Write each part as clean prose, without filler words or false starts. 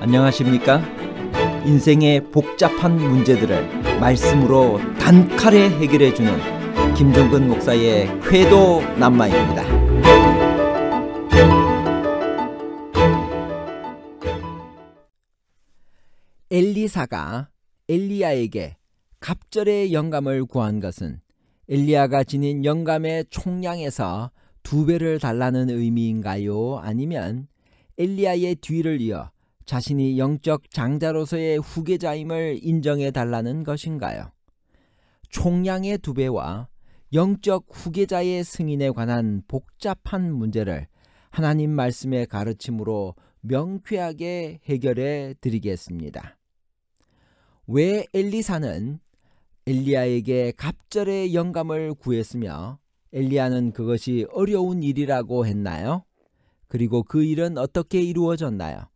안녕하십니까? 인생의 복잡한 문제들을 말씀으로 단칼에 해결해주는 김종근 목사의 쾌도 남마입니다. 엘리사가 엘리야에게 갑절의 영감을 구한 것은 엘리야가 지닌 영감의 총량에서 2배를 달라는 의미인가요? 아니면 엘리야의 뒤를 이어 자신이 영적 장자로서의 후계자임을 인정해 달라는 것인가요? 총량의 2배와 영적 후계자의 승인에 관한 복잡한 문제를 하나님 말씀의 가르침으로 명쾌하게 해결해 드리겠습니다. 왜 엘리사는 엘리야에게 갑절의 영감을 구했으며 엘리야는 그것이 어려운 일이라고 했나요? 그리고 그 일은 어떻게 이루어졌나요?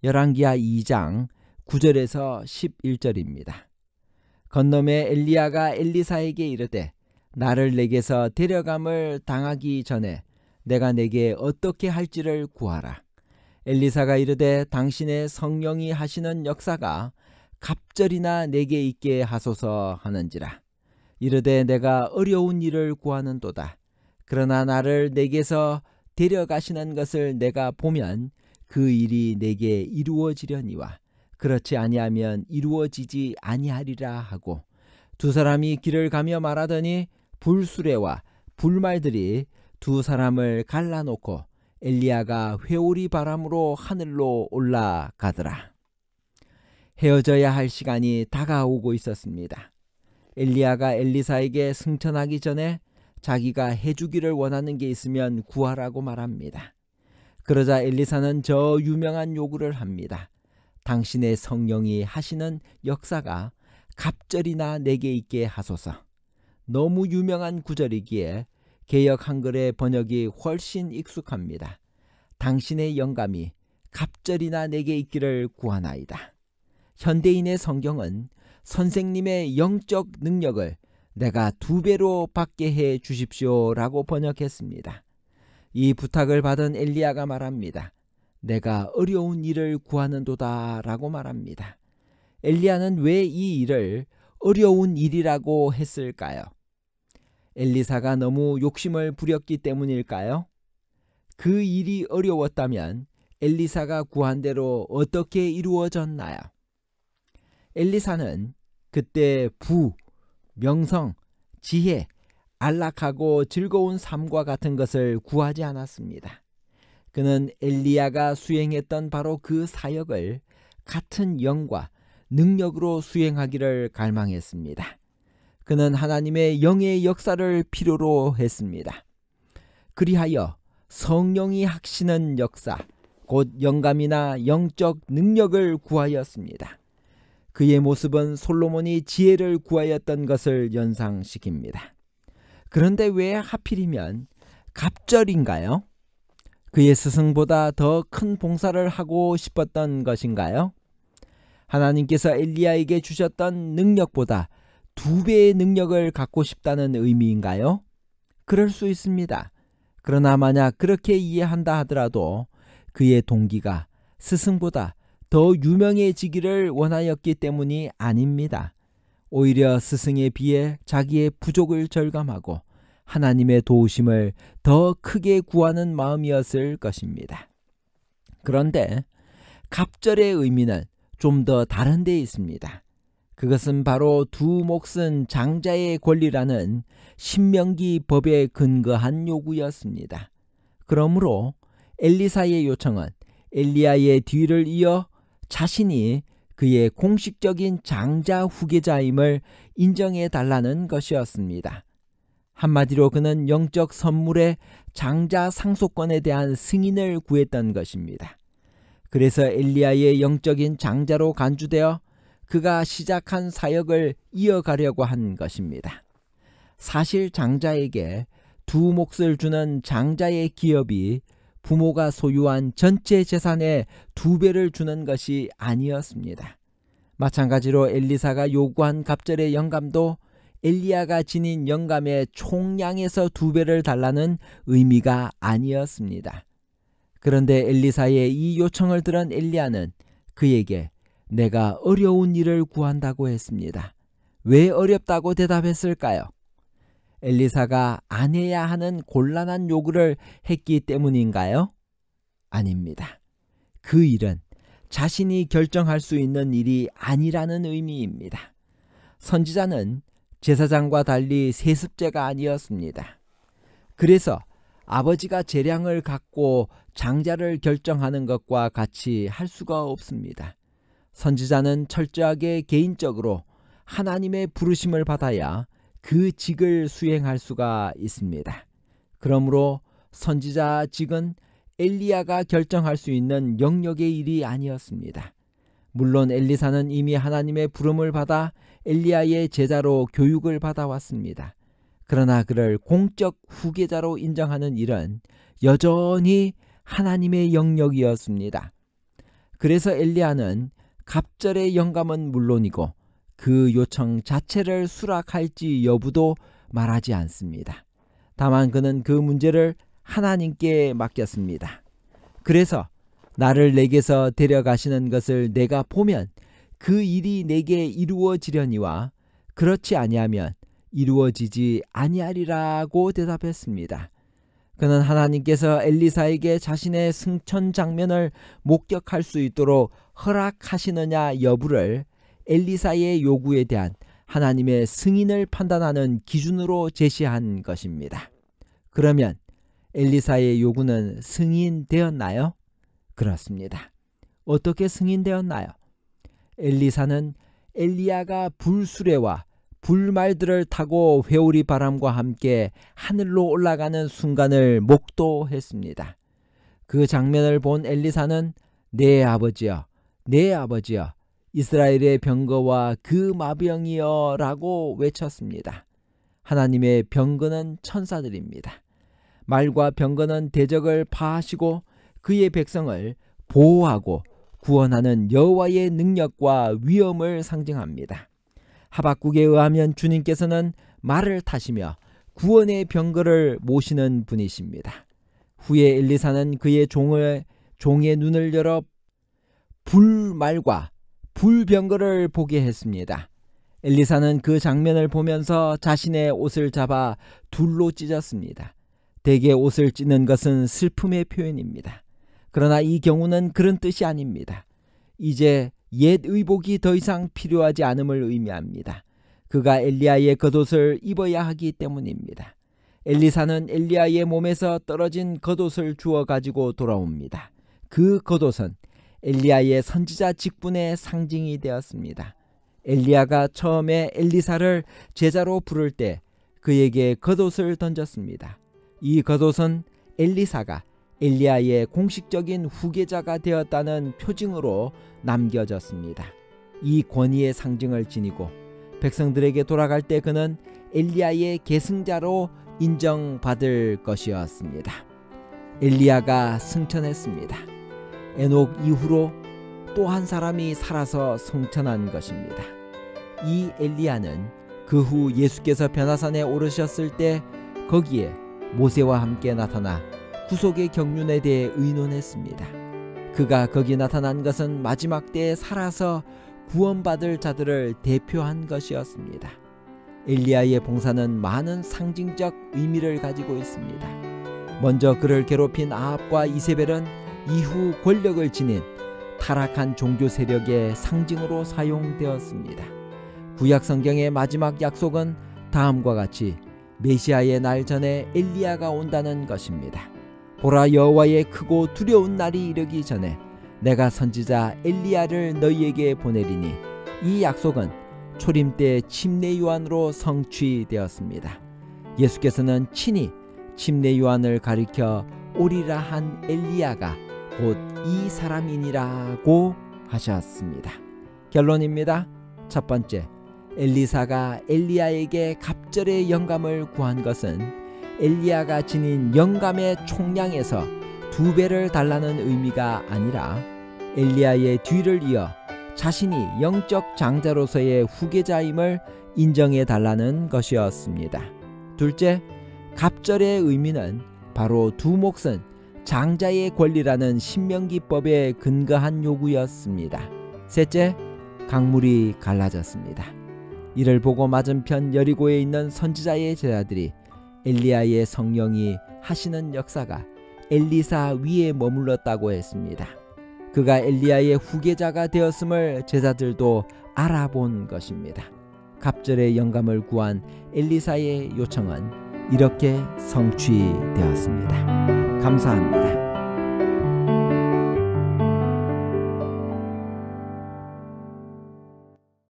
열왕기하 2장 9절에서 11절입니다. 건너매 엘리야가 엘리사에게 이르되 나를 내게서 데려감을 당하기 전에 내가 내게 어떻게 할지를 구하라. 엘리사가 이르되 당신의 성령이 하시는 역사가 갑절이나 내게 있게 하소서 하는지라. 이르되 내가 어려운 일을 구하는도다. 그러나 나를 내게서 데려가시는 것을 내가 보면 그 일이 내게 이루어지려니와 그렇지 아니하면 이루어지지 아니하리라 하고, 두 사람이 길을 가며 말하더니 불수레와 불말들이 두 사람을 갈라놓고 엘리야가 회오리 바람으로 하늘로 올라가더라. 헤어져야 할 시간이 다가오고 있었습니다. 엘리야가 엘리사에게 승천하기 전에 자기가 해주기를 원하는 게 있으면 구하라고 말합니다. 그러자 엘리사는 저 유명한 요구를 합니다. 당신의 성령이 하시는 역사가 갑절이나 내게 있게 하소서. 너무 유명한 구절이기에 개역 한글의 번역이 훨씬 익숙합니다. 당신의 영감이 갑절이나 내게 있기를 구하나이다. 현대인의 성경은 선생님의 영적 능력을 내가 2배로 받게 해 주십시오라고 번역했습니다. 이 부탁을 받은 엘리야가 말합니다. 내가 어려운 일을 구하는도다 라고 말합니다. 엘리야는 왜 이 일을 어려운 일이라고 했을까요? 엘리사가 너무 욕심을 부렸기 때문일까요? 그 일이 어려웠다면 엘리사가 구한 대로 어떻게 이루어졌나요? 엘리사는 그때 부, 명성, 지혜, 안락하고 즐거운 삶과 같은 것을 구하지 않았습니다. 그는 엘리야가 수행했던 바로 그 사역을 같은 영과 능력으로 수행하기를 갈망했습니다. 그는 하나님의 영의 역사를 필요로 했습니다. 그리하여 성령이 하시는 역사, 곧 영감이나 영적 능력을 구하였습니다. 그의 모습은 솔로몬이 지혜를 구하였던 것을 연상시킵니다. 그런데 왜 하필이면 갑절인가요? 그의 스승보다 더 큰 봉사를 하고 싶었던 것인가요? 하나님께서 엘리야에게 주셨던 능력보다 2배의 능력을 갖고 싶다는 의미인가요? 그럴 수 있습니다. 그러나 만약 그렇게 이해한다 하더라도 그의 동기가 스승보다 더 유명해지기를 원하였기 때문이 아닙니다. 오히려 스승에 비해 자기의 부족을 절감하고 하나님의 도우심을 더 크게 구하는 마음이었을 것입니다. 그런데 갑절의 의미는 좀 더 다른 데 있습니다. 그것은 바로 두 몫은 장자의 권리라는 신명기 법에 근거한 요구였습니다. 그러므로 엘리사의 요청은 엘리야의 뒤를 이어 자신이 그의 공식적인 장자 후계자임을 인정해 달라는 것이었습니다. 한마디로 그는 영적 선물의 장자 상속권에 대한 승인을 구했던 것입니다. 그래서 엘리야의 영적인 장자로 간주되어 그가 시작한 사역을 이어가려고 한 것입니다. 사실 장자에게 2 몫을 주는 장자의 기업이 부모가 소유한 전체 재산의 2배를 주는 것이 아니었습니다. 마찬가지로 엘리사가 요구한 갑절의 영감도 엘리야가 지닌 영감의 총량에서 2배를 달라는 의미가 아니었습니다. 그런데 엘리사의 이 요청을 들은 엘리야는 그에게 내가 어려운 일을 구한다고 했습니다. 왜 어렵다고 대답했을까요? 엘리사가 안 해야 하는 곤란한 요구를 했기 때문인가요? 아닙니다. 그 일은 자신이 결정할 수 있는 일이 아니라는 의미입니다. 선지자는 제사장과 달리 세습제가 아니었습니다. 그래서 아버지가 재량을 갖고 장자를 결정하는 것과 같이 할 수가 없습니다. 선지자는 철저하게 개인적으로 하나님의 부르심을 받아야 그 직을 수행할 수가 있습니다. 그러므로 선지자직은 엘리야가 결정할 수 있는 영역의 일이 아니었습니다. 물론 엘리사는 이미 하나님의 부름을 받아 엘리야의 제자로 교육을 받아왔습니다. 그러나 그를 공적 후계자로 인정하는 일은 여전히 하나님의 영역이었습니다. 그래서 엘리야는 갑절의 영감은 물론이고 그 요청 자체를 수락할지 여부도 말하지 않습니다. 다만 그는 그 문제를 하나님께 맡겼습니다. 그래서 나를 내게서 데려가시는 것을 내가 보면 그 일이 내게 이루어지려니와 그렇지 아니하면 이루어지지 아니하리라고 대답했습니다. 그는 하나님께서 엘리사에게 자신의 승천 장면을 목격할 수 있도록 허락하시느냐 여부를 엘리사의 요구에 대한 하나님의 승인을 판단하는 기준으로 제시한 것입니다. 그러면 엘리사의 요구는 승인되었나요? 그렇습니다. 어떻게 승인되었나요? 엘리사는 엘리야가 불수레와 불말들을 타고 회오리 바람과 함께 하늘로 올라가는 순간을 목도했습니다. 그 장면을 본 엘리사는 내 아버지여, 내 아버지여, 이스라엘의 병거와 그 마병이여 라고 외쳤습니다. 하나님의 병거는 천사들입니다. 말과 병거는 대적을 파하시고 그의 백성을 보호하고 구원하는 여호와의 능력과 위엄을 상징합니다. 하박국에 의하면 주님께서는 말을 타시며 구원의 병거를 모시는 분이십니다. 후에 엘리사는 그의 종의 눈을 열어 불말과 불병거를 보게 했습니다. 엘리사는 그 장면을 보면서 자신의 옷을 잡아 둘로 찢었습니다. 대개 옷을 찢는 것은 슬픔의 표현입니다. 그러나 이 경우는 그런 뜻이 아닙니다. 이제 옛 의복이 더 이상 필요하지 않음을 의미합니다. 그가 엘리야의 겉옷을 입어야 하기 때문입니다. 엘리사는 엘리야의 몸에서 떨어진 겉옷을 주워 가지고 돌아옵니다. 그 겉옷은 엘리야의 선지자 직분의 상징이 되었습니다. 엘리야가 처음에 엘리사를 제자로 부를 때 그에게 겉옷을 던졌습니다. 이 겉옷은 엘리사가 엘리야의 공식적인 후계자가 되었다는 표징으로 남겨졌습니다. 이 권위의 상징을 지니고 백성들에게 돌아갈 때 그는 엘리야의 계승자로 인정받을 것이었습니다. 엘리야가 승천했습니다. 에녹 이후로 또 한 사람이 살아서 승천한 것입니다. 이 엘리야는 그 후 예수께서 변화산에 오르셨을 때 거기에 모세와 함께 나타나 구속의 경륜에 대해 의논했습니다. 그가 거기 나타난 것은 마지막 때에 살아서 구원받을 자들을 대표한 것이었습니다. 엘리야의 봉사는 많은 상징적 의미를 가지고 있습니다. 먼저 그를 괴롭힌 아합과 이세벨은 이후 권력을 지닌 타락한 종교 세력의 상징으로 사용되었습니다. 구약 성경의 마지막 약속은 다음과 같이 메시아의 날 전에 엘리야가 온다는 것입니다. 보라, 여호와의 크고 두려운 날이 이르기 전에 내가 선지자 엘리야를 너희에게 보내리니 이 약속은 초림 때 침례 요한으로 성취되었습니다. 예수께서는 친히 침례 요한을 가리켜 오리라 한 엘리야가 곧 이 사람이니라고 하셨습니다. 결론입니다. 첫 번째, 엘리사가 엘리야에게 갑절의 영감을 구한 것은 엘리야가 지닌 영감의 총량에서 2배를 달라는 의미가 아니라 엘리야의 뒤를 이어 자신이 영적 장자로서의 후계자임을 인정해 달라는 것이었습니다. 둘째, 갑절의 의미는 바로 두 몫은 장자의 권리라는 신명기법에 근거한 요구였습니다. 셋째, 강물이 갈라졌습니다. 이를 보고 맞은편 여리고에 있는 선지자의 제자들이 엘리야의 성령이 하시는 역사가 엘리사 위에 머물렀다고 했습니다. 그가 엘리야의 후계자가 되었음을 제자들도 알아본 것입니다. 갑절의 영감을 구한 엘리사의 요청은 이렇게 성취되었습니다. 감사합니다.